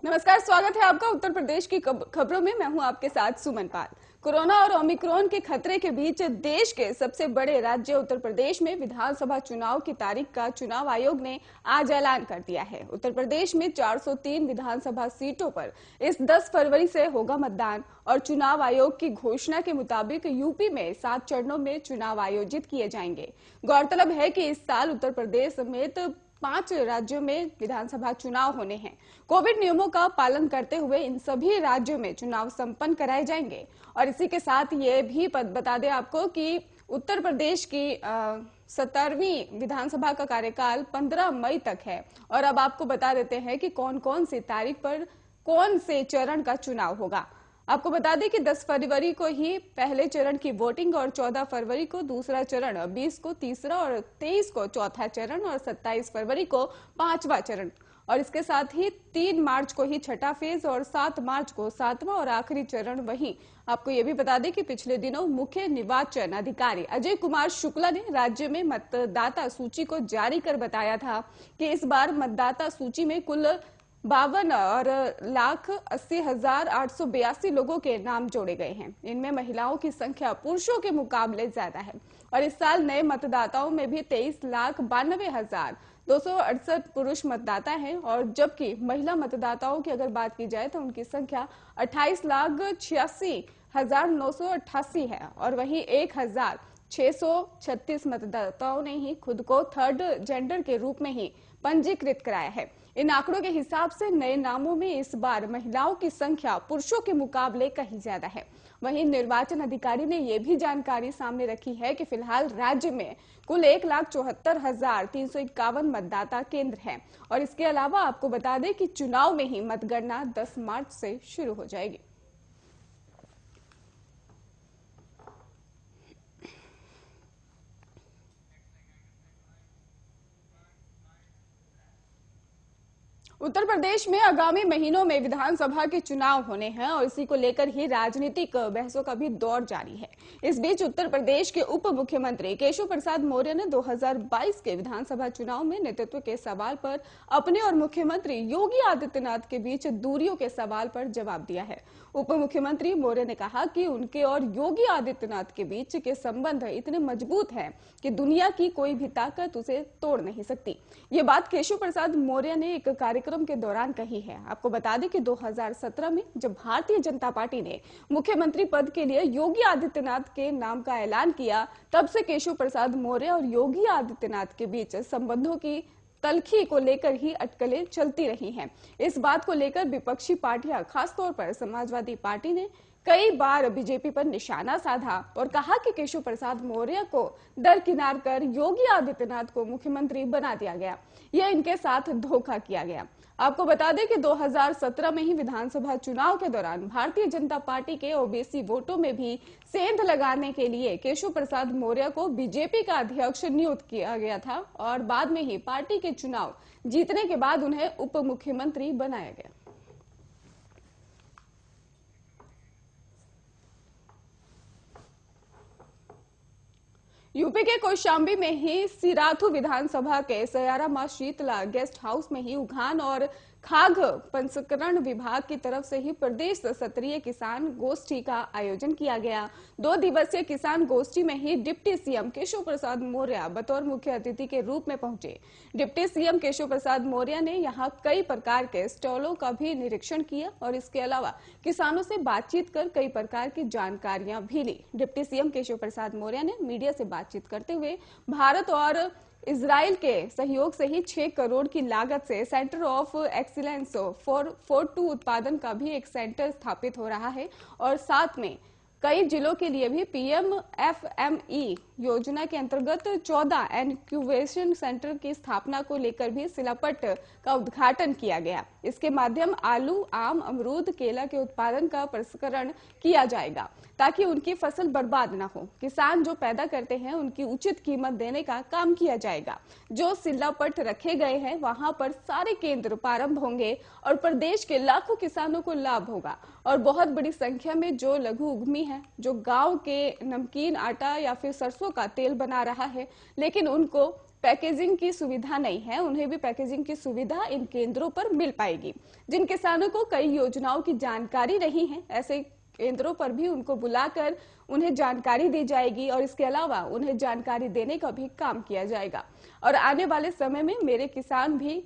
नमस्कार, स्वागत है आपका उत्तर प्रदेश की खबरों में। मैं हूं आपके साथ सुमन पाल। कोरोना और ओमिक्रॉन के खतरे के बीच देश के सबसे बड़े राज्य उत्तर प्रदेश में विधानसभा चुनाव की तारीख का चुनाव आयोग ने आज ऐलान कर दिया है। उत्तर प्रदेश में 403 विधानसभा सीटों पर इस 10 फरवरी से होगा मतदान और चुनाव आयोग की घोषणा के मुताबिक यूपी में 7 चरणों में चुनाव आयोजित किए जाएंगे। गौरतलब है कि इस साल उत्तर प्रदेश समेत 5 राज्यों में विधानसभा चुनाव होने हैं। कोविड नियमों का पालन करते हुए इन सभी राज्यों में चुनाव संपन्न कराए जाएंगे। और इसी के साथ ये भी बता दें आपको कि उत्तर प्रदेश की 17वीं विधानसभा का कार्यकाल 15 मई तक है। और अब आपको बता देते हैं कि कौन कौन सी तारीख पर कौन से चरण का चुनाव होगा। आपको बता दें कि 10 फरवरी को ही पहले चरण की वोटिंग और 14 फरवरी को दूसरा चरण, 20 को तीसरा और 23 को चौथा चरण और 27 फरवरी को 5वां चरण। और इसके साथ ही 3 मार्च को ही छठा फेज और 7 मार्च को 7वां और आखिरी चरण। वहीं आपको ये भी बता दें कि पिछले दिनों मुख्य निर्वाचन अधिकारी अजय कुमार शुक्ला ने राज्य में मतदाता सूची को जारी कर बताया था कि इस बार मतदाता सूची में कुल 52,80,882 लोगों के नाम जोड़े गए हैं। इनमें महिलाओं की संख्या पुरुषों के मुकाबले ज्यादा है। और इस साल नए मतदाताओं में भी 23,92,268 पुरुष मतदाता हैं। और जबकि महिला मतदाताओं की अगर बात की जाए तो उनकी संख्या 28,86,988 है। और वहीं 1,636 मतदाताओं ने ही खुद को थर्ड जेंडर के रूप में ही पंजीकृत कराया है। इन आंकड़ों के हिसाब से नए नामों में इस बार महिलाओं की संख्या पुरुषों के मुकाबले कहीं ज्यादा है। वहीं निर्वाचन अधिकारी ने यह भी जानकारी सामने रखी है कि फिलहाल राज्य में कुल 1,74,351 मतदाता केंद्र हैं। और इसके अलावा आपको बता दें कि चुनाव में ही मतगणना 10 मार्च से शुरू हो जाएगी। उत्तर प्रदेश में आगामी महीनों में विधानसभा के चुनाव होने हैं और इसी को लेकर ही राजनीतिक बहसों का भी दौर जारी है। इस बीच उत्तर प्रदेश के उप मुख्यमंत्री केशव प्रसाद मौर्य ने 2022 के विधानसभा चुनाव में नेतृत्व के सवाल पर अपने और मुख्यमंत्री योगी आदित्यनाथ के बीच दूरियों के सवाल पर जवाब दिया है। उप मुख्यमंत्री मौर्य ने कहा कि उनके और योगी आदित्यनाथ के बीच के संबंध इतने मजबूत हैं कि दुनिया की कोई भी ताकत उसे तोड़ नहीं सकती। ये बात केशव प्रसाद मौर्य ने एक कार्यक्रम के दौरान कही है। आपको बता दें कि 2017 में जब भारतीय जनता पार्टी ने मुख्यमंत्री पद के लिए योगी आदित्यनाथ के नाम का ऐलान किया, तब से केशव प्रसाद मौर्य और योगी आदित्यनाथ के बीच संबंधों की तलखी को लेकर ही अटकलें चलती रही हैं। इस बात को लेकर विपक्षी पार्टियां, खासतौर पर समाजवादी पार्टी ने कई बार बीजेपी पर निशाना साधा और कहा कि केशव प्रसाद मौर्य को दरकिनार कर योगी आदित्यनाथ को मुख्यमंत्री बना दिया गया, यह इनके साथ धोखा किया गया। आपको बता दें कि 2017 में ही विधानसभा चुनाव के दौरान भारतीय जनता पार्टी के ओबीसी वोटों में भी सेंध लगाने के लिए केशव प्रसाद मौर्य को बीजेपी का अध्यक्ष नियुक्त किया गया था और बाद में ही पार्टी के चुनाव जीतने के बाद उन्हें उप मुख्यमंत्री बनाया गया। यूपी के कौशाम्बी में ही सिराथू विधानसभा के सयारा मां शीतला गेस्ट हाउस में ही उघान और खाद्य प्रसंस्करण विभाग की तरफ से ही प्रदेश स्तरीय किसान गोष्ठी का आयोजन किया गया। 2 दिवसीय किसान गोष्ठी में ही डिप्टी सीएम केशव प्रसाद मौर्य बतौर मुख्य अतिथि के रूप में पहुंचे। डिप्टी सीएम केशव प्रसाद मौर्य ने यहां कई प्रकार के स्टॉलों का भी निरीक्षण किया और इसके अलावा किसानों से बातचीत कर कई प्रकार की जानकारियां भी ली। डिप्टी सीएम केशव प्रसाद मौर्य ने मीडिया से बातचीत करते हुए भारत और इजराइल के सहयोग से ही 6 करोड़ की लागत से centre of excellence for food उत्पादन का भी एक सेंटर स्थापित हो रहा है और साथ में कई जिलों के लिए भी पीएमएफएमई योजना के अंतर्गत 14 इनक्यूबेशन सेंटर की स्थापना को लेकर भी शिलापट का उद्घाटन किया गया। इसके माध्यम आलू, आम, अमरूद, केला के उत्पादन का प्रसंस्करण किया जाएगा ताकि उनकी फसल बर्बाद न हो। किसान जो पैदा करते हैं उनकी उचित कीमत देने का काम किया जाएगा। जो शिलापट रखे गए हैं वहां पर सारे केंद्र प्रारंभ होंगे और प्रदेश के लाखों किसानों को लाभ होगा। और बहुत बड़ी संख्या में जो लघु उद्यमी है, जो गांव के नमकीन आटा या फिर सरसों का तेल बना रहा है, लेकिन उनको पैकेजिंग की सुविधा नहीं है, उन्हें भी पैकेजिंग की सुविधा इन केंद्रों पर मिल पाएगी। जिन किसानों को कई योजनाओं की जानकारी नहीं है, ऐसे केंद्रों पर भी उनको बुलाकर उन्हें जानकारी दी जाएगी और इसके अलावा उन्हें जानकारी देने का भी काम किया जाएगा। और आने वाले समय में मेरे किसान भी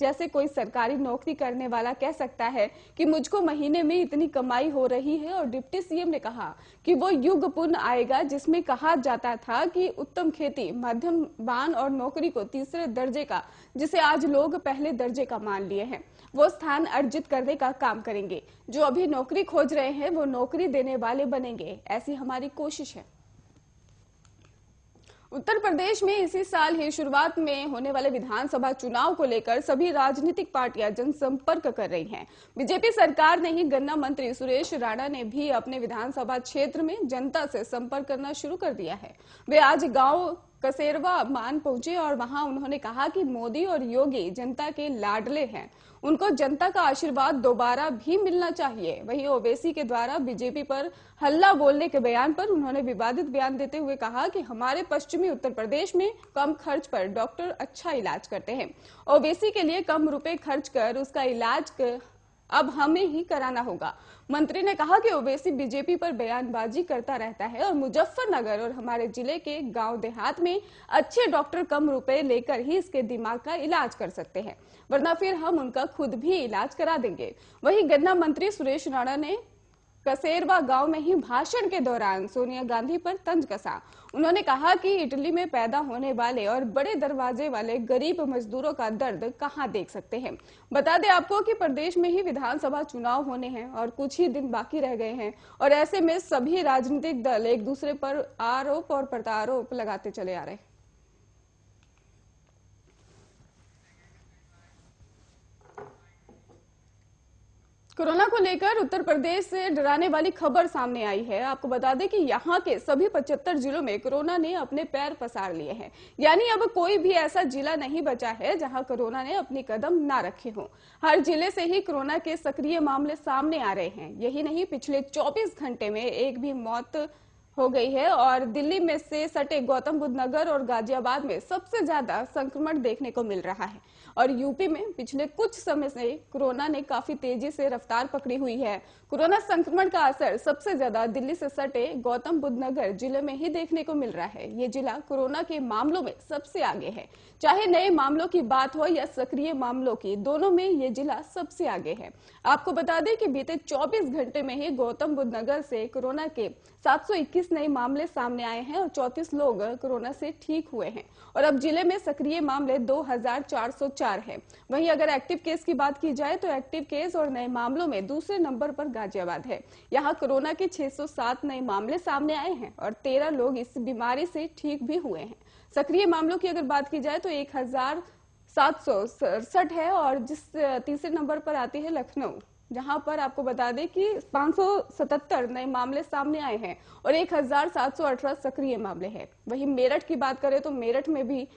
जैसे कोई सरकारी नौकरी करने वाला कह सकता है कि मुझको महीने में इतनी कमाई हो रही है। और डिप्टी सीएम ने कहा कि वो युग पुनः आएगा जिसमें कहा जाता था कि उत्तम खेती, मध्यम बान और नौकरी को तीसरे दर्जे का, जिसे आज लोग पहले दर्जे का मान लिए हैं, वो स्थान अर्जित करने का काम करेंगे। जो अभी नौकरी खोज रहे हैं वो नौकरी देने वाले बनेंगे, ऐसी हमारी कोशिश है। उत्तर प्रदेश में इसी साल ही शुरुआत में होने वाले विधानसभा चुनाव को लेकर सभी राजनीतिक पार्टियां जनसंपर्क कर रही हैं। बीजेपी सरकार ने ही गन्ना मंत्री सुरेश राणा ने भी अपने विधानसभा क्षेत्र में जनता से संपर्क करना शुरू कर दिया है। वे आज गांव कसेरवा मान पहुंचे और वहां उन्होंने कहा कि मोदी और योगी जनता के लाडले हैं, उनको जनता का आशीर्वाद दोबारा भी मिलना चाहिए। वहीं ओवैसी के द्वारा बीजेपी पर हल्ला बोलने के बयान पर उन्होंने विवादित बयान देते हुए कहा कि हमारे पश्चिमी उत्तर प्रदेश में कम खर्च पर डॉक्टर अच्छा इलाज करते हैं। ओवैसी के लिए कम रुपए खर्च कर उसका इलाज अब हमें ही कराना होगा। मंत्री ने कहा कि ओवैसी बीजेपी पर बयानबाजी करता रहता है और मुजफ्फरनगर और हमारे जिले के गांव देहात में अच्छे डॉक्टर कम रुपए लेकर ही इसके दिमाग का इलाज कर सकते हैं, वरना फिर हम उनका खुद भी इलाज करा देंगे। वहीं गन्ना मंत्री सुरेश राणा ने कसेरवा गांव में ही भाषण के दौरान सोनिया गांधी पर तंज कसा। उन्होंने कहा कि इटली में पैदा होने वाले और बड़े दरवाजे वाले गरीब मजदूरों का दर्द कहां देख सकते हैं। बता दें आपको कि प्रदेश में ही विधानसभा चुनाव होने हैं और कुछ ही दिन बाकी रह गए हैं और ऐसे में सभी राजनीतिक दल एक दूसरे पर आरोप और प्रत्यारोप लगाते चले आ रहे हैं। कोरोना को लेकर उत्तर प्रदेश से डराने वाली खबर सामने आई है। आपको बता दें कि यहाँ के सभी 75 जिलों में कोरोना ने अपने पैर पसार लिए हैं, यानी अब कोई भी ऐसा जिला नहीं बचा है जहाँ कोरोना ने अपने कदम ना रखे हों। हर जिले से ही कोरोना के सक्रिय मामले सामने आ रहे हैं। यही नहीं, पिछले 24 घंटे में एक भी मौत हो गई है और दिल्ली में से सटे गौतम बुद्ध नगर और गाजियाबाद में सबसे ज्यादा संक्रमण देखने को मिल रहा है। और यूपी में पिछले कुछ समय से कोरोना ने काफी तेजी से रफ्तार पकड़ी हुई है। कोरोना संक्रमण का असर सबसे ज्यादा दिल्ली से सटे गौतम बुद्ध नगर जिले में ही देखने को मिल रहा है। ये जिला कोरोना के मामलों में सबसे आगे है, चाहे नए मामलों की बात हो या सक्रिय मामलों की, दोनों में ये जिला सबसे आगे है। आपको बता दें कि बीते 24 घंटे में ही गौतम बुद्ध नगर से कोरोना के 721 नए मामले सामने आए हैं और 34 लोग कोरोना से ठीक हुए हैं और अब जिले में सक्रिय मामले 2404 हैं। वहीं अगर एक्टिव केस की बात की जाए तो एक्टिव केस और नए मामलों में दूसरे नंबर पर गाजियाबाद है। यहाँ कोरोना के 607 नए मामले सामने आए हैं और 13 लोग इस बीमारी से ठीक भी हुए हैं। सक्रिय मामलों की अगर बात की जाए तो 1767 है और जिस तीसरे नंबर पर आती है लखनऊ, जहां पर आपको बता दें कि 577 नए मामले सामने आए हैं और 1718 सक्रिय मामले हैं। वहीं मेरठ की बात करें तो मेरठ में भी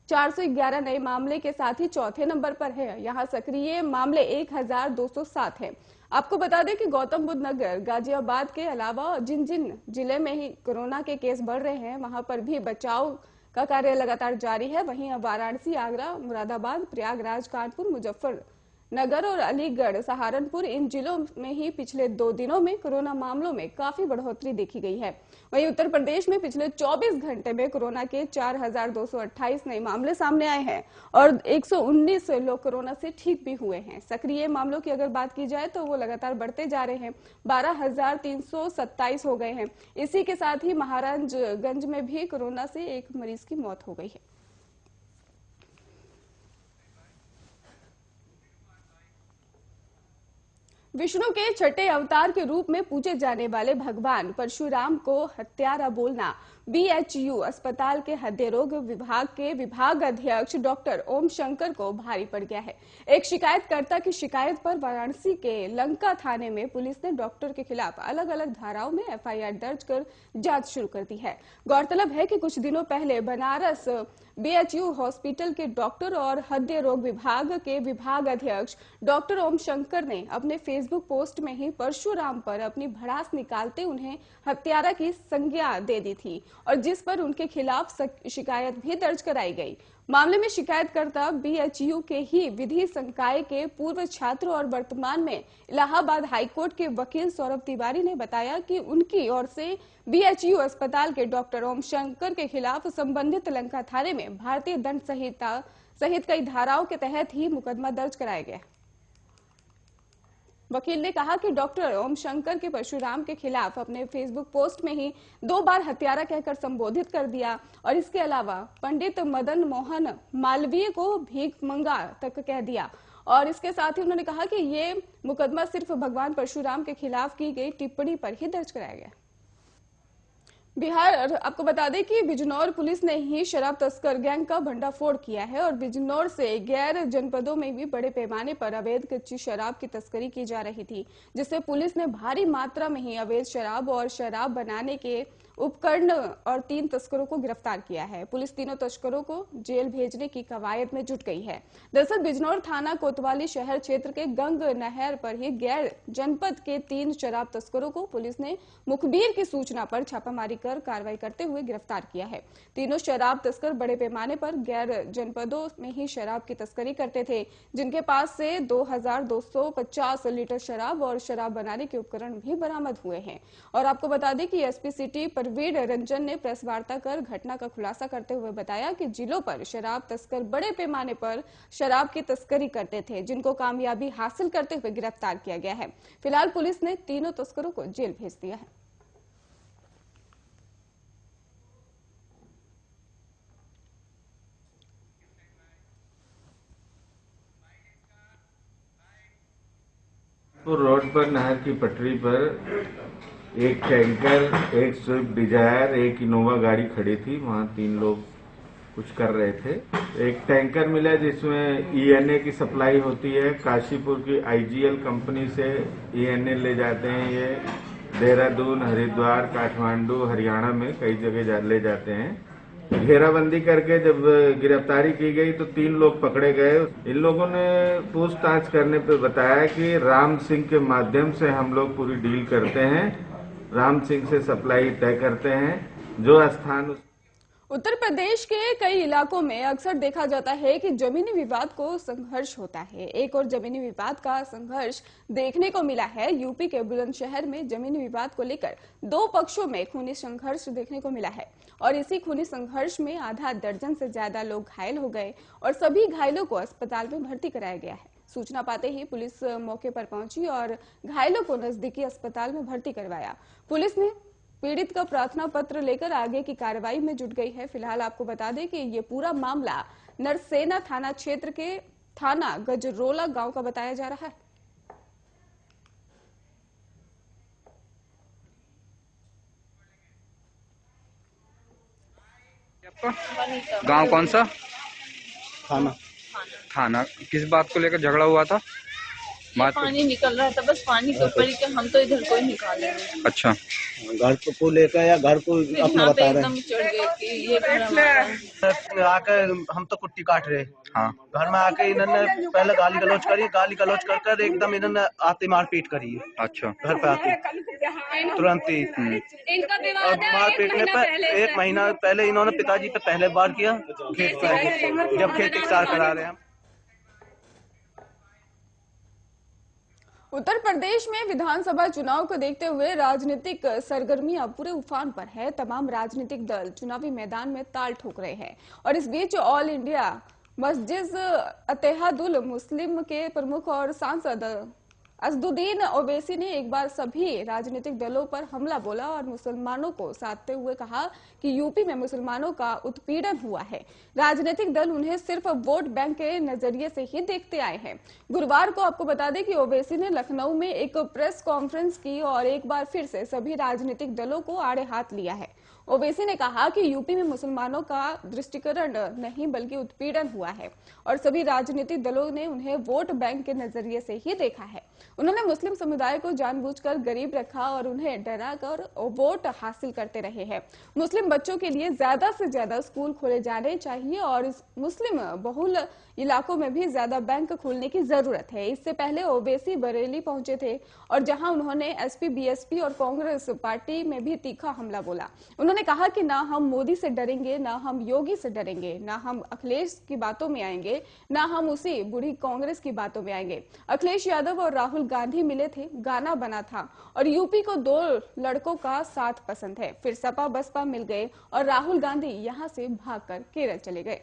411 नए मामले के साथ ही चौथे नंबर पर है। यहाँ सक्रिय मामले 1207 हैं। आपको बता दें कि गौतम बुद्ध नगर, गाजियाबाद के अलावा जिन जिन जिले में ही कोरोना के केस बढ़ रहे हैं वहां पर भी बचाव का कार्य लगातार जारी है। वहीं अब वाराणसी, आगरा, मुरादाबाद, प्रयागराज, कानपुर, मुजफ्फरनगर और अलीगढ़, सहारनपुर, इन जिलों में ही पिछले 2 दिनों में कोरोना मामलों में काफी बढ़ोतरी देखी गई है। वहीं उत्तर प्रदेश में पिछले 24 घंटे में कोरोना के 4228 नए मामले सामने आए हैं और 119 लोग कोरोना से ठीक भी हुए हैं। सक्रिय मामलों की अगर बात की जाए तो वो लगातार बढ़ते जा रहे हैं, 12,327 हो गए हैं। इसी के साथ ही महाराजगंज में भी कोरोना से एक मरीज की मौत हो गई है। विष्णु के छठे अवतार के रूप में पूजे जाने वाले भगवान परशुराम को हत्यारा बोलना बीएचयू अस्पताल के हृदय रोग विभाग के विभाग अध्यक्ष डॉक्टर ओम शंकर को भारी पड़ गया है। एक शिकायतकर्ता की शिकायत पर वाराणसी के लंका थाने में पुलिस ने डॉक्टर के खिलाफ अलग अलग धाराओं में एफआईआर दर्ज कर जांच शुरू कर दी है। गौरतलब है कि कुछ दिनों पहले बनारस बीएचयू हॉस्पिटल के डॉक्टर और हृदय रोग विभाग के विभाग अध्यक्ष डॉक्टर ओम शंकर ने अपने फेसबुक पोस्ट में ही परशुराम पर अपनी भड़ास निकालते उन्हें हत्यारा की संज्ञा दे दी थी। और जिस पर उनके खिलाफ शिकायत भी दर्ज कराई गई। मामले में शिकायतकर्ता बीएचयू के ही विधि संकाय के पूर्व छात्र और वर्तमान में इलाहाबाद हाईकोर्ट के वकील सौरभ तिवारी ने बताया कि उनकी ओर से बीएचयू अस्पताल के डॉक्टर ओम शंकर के खिलाफ संबंधित लंका थाने में भारतीय दंड संहिता सहित कई धाराओं के तहत ही मुकदमा दर्ज कराया गया। वकील ने कहा कि डॉक्टर ओम शंकर के परशुराम के खिलाफ अपने फेसबुक पोस्ट में ही 2 बार हत्यारा कहकर संबोधित कर दिया और इसके अलावा पंडित मदन मोहन मालवीय को भीख मंगा तक कह दिया। और इसके साथ ही उन्होंने कहा कि ये मुकदमा सिर्फ भगवान परशुराम के खिलाफ की गई टिप्पणी पर ही दर्ज कराया गया। बिहार, आपको बता दें कि बिजनौर पुलिस ने ही शराब तस्कर गैंग का भंडाफोड़ किया है और बिजनौर से गैर जनपदों में भी बड़े पैमाने पर अवैध कच्ची शराब की तस्करी की जा रही थी, जिससे पुलिस ने भारी मात्रा में ही अवैध शराब और शराब बनाने के उपकरण और 3 तस्करों को गिरफ्तार किया है। पुलिस तीनों तस्करों को जेल भेजने की कवायद में जुट गई है। दरअसल बिजनौर थाना कोतवाली शहर क्षेत्र के गंग नहर पर ही गैर जनपद के 3 शराब तस्करों को पुलिस ने मुखबिर की सूचना पर छापामारी कर कार्रवाई करते हुए गिरफ्तार किया है। तीनों शराब तस्कर बड़े पैमाने पर गैर जनपदों में ही शराब की तस्करी करते थे, जिनके पास से 2250 लीटर शराब और शराब बनाने के उपकरण भी बरामद हुए हैं। और आपको बता दें कि एसपी सिटी परवीर रंजन ने प्रेस वार्ता कर घटना का खुलासा करते हुए बताया कि जिलों पर शराब तस्कर बड़े पैमाने पर शराब की तस्करी करते थे, जिनको कामयाबी हासिल करते हुए गिरफ्तार किया गया है। फिलहाल पुलिस ने तीनों तस्करों को जेल भेज दिया है। तो रोड पर नहर की पटरी पर एक टैंकर, एक स्विफ्ट डिजायर, एक इनोवा गाड़ी खड़ी थी। वहां 3 लोग कुछ कर रहे थे। एक टैंकर मिला जिसमें ईएनए की सप्लाई होती है। काशीपुर की आईजीएल कंपनी से ईएनए ले जाते हैं। ये देहरादून, हरिद्वार, काठमांडू, हरियाणा में कई जगह ले जाते हैं। घेराबंदी करके जब गिरफ्तारी की गई तो 3 लोग पकड़े गए। इन लोगों ने पूछताछ करने पे बताया कि राम सिंह के माध्यम से हम लोग पूरी डील करते हैं, राम सिंह से सप्लाई तय करते हैं। जो स्थान उत्तर प्रदेश के कई इलाकों में अक्सर देखा जाता है कि जमीनी विवाद को संघर्ष होता है। एक और जमीनी विवाद का संघर्ष देखने को मिला है यूपी के बुलंदशहर में। जमीनी विवाद को लेकर 2 पक्षों में खूनी संघर्ष देखने को मिला है और इसी खूनी संघर्ष में आधा दर्जन से ज्यादा लोग घायल हो गए और सभी घायलों को अस्पताल में भर्ती कराया गया है। सूचना पाते ही पुलिस मौके पर पहुंची और घायलों को नजदीकी अस्पताल में भर्ती करवाया। पुलिस ने पीड़ित का प्रार्थना पत्र लेकर आगे की कार्रवाई में जुट गई है। फिलहाल आपको बता दें कि ये पूरा मामला नरसेना थाना क्षेत्र के थाना गजरोला गांव का बताया जा रहा है। गांव कौन सा? थाना। थाना। किस बात को लेकर झगड़ा हुआ था? पानी निकल रहा था, बस पानी के ऊपर ही कि हम तो इधर को ही निकाले। अच्छा, घर को लेकर या घर को अपना बता रहे एकदम चढ़ गए कि ये घर हमारा। आकर हम तो कुट्टी काट रहे। हाँ। घर में आके इन्होंने पहले गाली गलौज कर एकदम इन्होंने आते मारपीट करी। अच्छा। घर पे आके तुरंत ही मारपीट ने पर 1 महीना पहले इन्होंने पिताजी पे पहले बार किया, जब खेती किसार करा रहे हैं। उत्तर प्रदेश में विधानसभा चुनाव को देखते हुए राजनीतिक सरगर्मियां पूरे उफान पर है। तमाम राजनीतिक दल चुनावी मैदान में ताल ठोक रहे हैं और इस बीच ऑल इंडिया मस्जिद इत्तेहादुल मुस्लिम के प्रमुख और सांसद असदुद्दीन ओवैसी ने एक बार सभी राजनीतिक दलों पर हमला बोला और मुसलमानों को साधते हुए कहा कि यूपी में मुसलमानों का उत्पीड़न हुआ है। राजनीतिक दल उन्हें सिर्फ वोट बैंक के नजरिए से ही देखते आए हैं। गुरुवार को आपको बता दें कि ओवैसी ने लखनऊ में एक प्रेस कॉन्फ्रेंस की और एक बार फिर से सभी राजनीतिक दलों को आड़े हाथ लिया है। ओवैसी ने कहा कि यूपी में मुसलमानों का दृष्टिकरण नहीं बल्कि उत्पीड़न हुआ है और सभी राजनीतिक दलों ने उन्हें वोट बैंक के नजरिए से ही देखा है। उन्होंने मुस्लिम समुदाय को जानबूझकर गरीब रखा और उन्हें डराकर वोट हासिल करते रहे हैं। मुस्लिम बच्चों के लिए ज्यादा से ज्यादा स्कूल खोले जाने चाहिए और मुस्लिम बहुल इलाकों में भी ज्यादा बैंक खोलने की जरूरत है। इससे पहले ओवैसी बरेली पहुंचे थे और जहां उन्होंने एसपी, बीएसपी और कांग्रेस पार्टी में भी तीखा हमला बोला। उन्होंने उन्होंने कहा कि ना हम मोदी से डरेंगे, ना हम योगी से डरेंगे, ना हम अखिलेश की बातों में आएंगे, ना हम उसी बूढ़ी कांग्रेस की बातों में आएंगे। अखिलेश यादव और राहुल गांधी मिले थे, गाना बना था और यूपी को 2 लड़कों का साथ पसंद है। फिर सपा बसपा मिल गए और राहुल गांधी यहां से भागकर केरल चले गए।